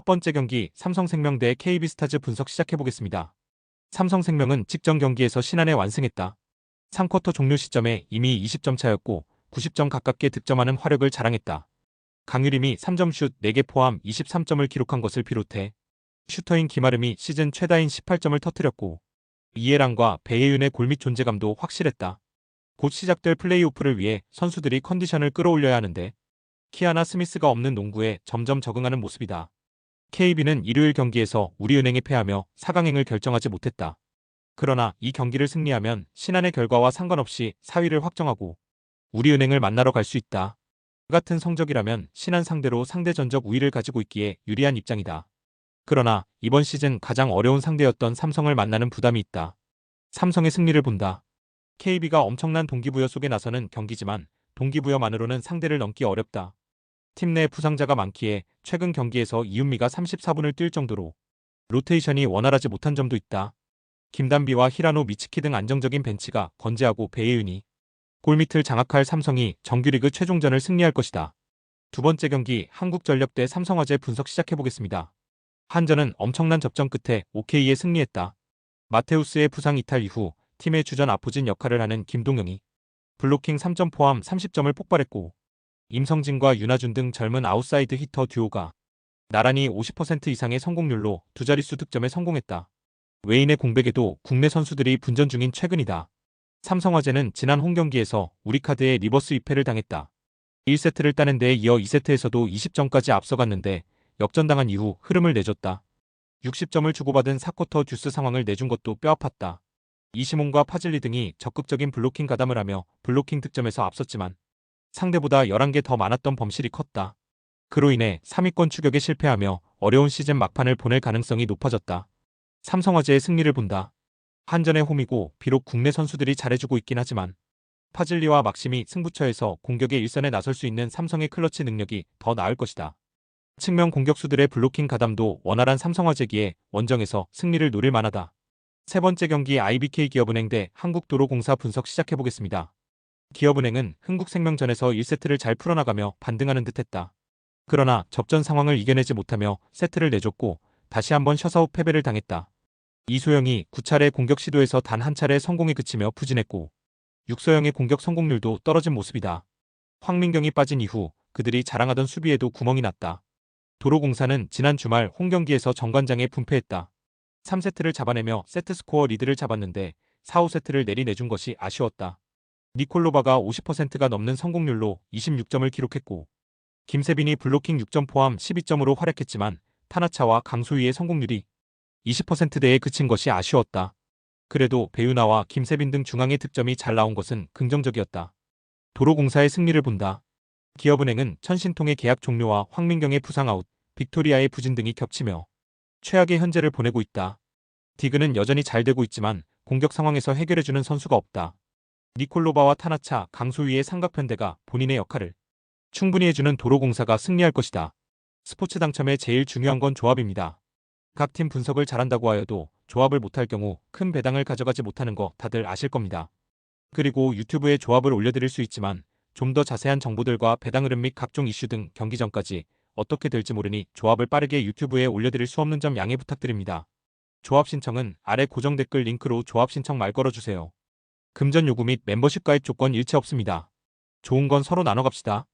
번째 경기 삼성생명 대 KB스타즈 분석 시작해보겠습니다. 삼성생명은 직전 경기에서 신안에 완승했다. 3쿼터 종료 시점에 이미 20점 차였고 90점 가깝게 득점하는 화력을 자랑했다. 강유림이 3점 슛 4개 포함 23점을 기록한 것을 비롯해 슈터인 김아름이 시즌 최다인 18점을 터뜨렸고 이해랑과 배예윤의 골밑 존재감도 확실했다. 곧 시작될 플레이오프를 위해 선수들이 컨디션을 끌어올려야 하는데 키아나 스미스가 없는 농구에 점점 적응하는 모습이다. KB는 일요일 경기에서 우리은행에 패하며 4강행을 결정하지 못했다. 그러나 이 경기를 승리하면 신안의 결과와 상관없이 4위를 확정하고 우리은행을 만나러 갈 수 있다. 같은 성적이라면 신안 상대로 상대 전적 우위를 가지고 있기에 유리한 입장이다. 그러나 이번 시즌 가장 어려운 상대였던 삼성을 만나는 부담이 있다. 삼성의 승리를 본다. KB가 엄청난 동기부여 속에 나서는 경기지만 동기부여만으로는 상대를 넘기 어렵다. 팀 내 부상자가 많기에 최근 경기에서 이은미가 34분을 뛸 정도로 로테이션이 원활하지 못한 점도 있다. 김단비와 히라노 미츠키 등 안정적인 벤치가 건재하고 배예윤이 골밑을 장악할 삼성이 정규리그 최종전을 승리할 것이다. 두 번째 경기 한국전력 대 삼성화재 분석 시작해보겠습니다. 한전은 엄청난 접전 끝에 OK에 승리했다. 마테우스의 부상 이탈 이후 팀의 주전 아포진 역할을 하는 김동영이 블로킹 3점 포함 30점을 폭발했고 임성진과 윤하준 등 젊은 아웃사이드 히터 듀오가 나란히 50% 이상의 성공률로 두 자릿수 득점에 성공했다. 외인의 공백에도 국내 선수들이 분전 중인 최근이다. 삼성화재는 지난 홈경기에서 우리카드에 리버스 2패를 당했다. 1세트를 따낸 데에 이어 2세트에서도 20점까지 앞서갔는데 역전당한 이후 흐름을 내줬다. 60점을 주고받은 4쿼터 듀스 상황을 내준 것도 뼈아팠다. 이시몬과 파즐리 등이 적극적인 블로킹 가담을 하며 블로킹 득점에서 앞섰지만 상대보다 11개 더 많았던 범실이 컸다. 그로 인해 3위권 추격에 실패하며 어려운 시즌 막판을 보낼 가능성이 높아졌다. 삼성화재의 승리를 본다. 한전의 홈이고 비록 국내 선수들이 잘해주고 있긴 하지만 파즐리와 막심이 승부처에서 공격의 일선에 나설 수 있는 삼성의 클러치 능력이 더 나을 것이다. 측면 공격수들의 블로킹 가담도 원활한 삼성화재기에 원정에서 승리를 노릴 만하다. 세 번째 경기 IBK 기업은행 대 한국도로공사 분석 시작해보겠습니다. 기업은행은 흥국생명전에서 1세트를 잘 풀어나가며 반등하는 듯했다. 그러나 접전 상황을 이겨내지 못하며 세트를 내줬고 다시 한번 셔사웃 패배를 당했다. 이소영이 9차례 공격 시도에서 단 한 차례 성공에 그치며 부진했고 육소영의 공격 성공률도 떨어진 모습이다. 황민경이 빠진 이후 그들이 자랑하던 수비에도 구멍이 났다. 도로공사는 지난 주말 홈경기에서 정관장에 분패했다. 3세트를 잡아내며 세트스코어 리드를 잡았는데 4, 5세트를 내리내준 것이 아쉬웠다. 니콜로바가 50%가 넘는 성공률로 26점을 기록했고 김세빈이 블로킹 6점 포함 12점으로 활약했지만 타나차와 강소희의 성공률이 20%대에 그친 것이 아쉬웠다. 그래도 배유나와 김세빈 등 중앙의 득점이 잘 나온 것은 긍정적이었다. 도로공사의 승리를 본다. 기업은행은 천신통의 계약 종료와 황민경의 부상 아웃, 빅토리아의 부진 등이 겹치며 최악의 현재를 보내고 있다. 디그는 여전히 잘 되고 있지만 공격 상황에서 해결해주는 선수가 없다. 니콜로바와 타나차, 강소희의 삼각편대가 본인의 역할을 충분히 해주는 도로공사가 승리할 것이다. 스포츠 당첨에 제일 중요한 건 조합입니다. 각 팀 분석을 잘한다고 하여도 조합을 못할 경우 큰 배당을 가져가지 못하는 거 다들 아실 겁니다. 그리고 유튜브에 조합을 올려드릴 수 있지만 좀 더 자세한 정보들과 배당 흐름 및 각종 이슈 등 경기 전까지 어떻게 될지 모르니 조합을 빠르게 유튜브에 올려드릴 수 없는 점 양해 부탁드립니다. 조합 신청은 아래 고정 댓글 링크로 조합 신청 말 걸어주세요. 금전 요구 및 멤버십 가입 조건 일체 없습니다. 좋은 건 서로 나눠 갑시다.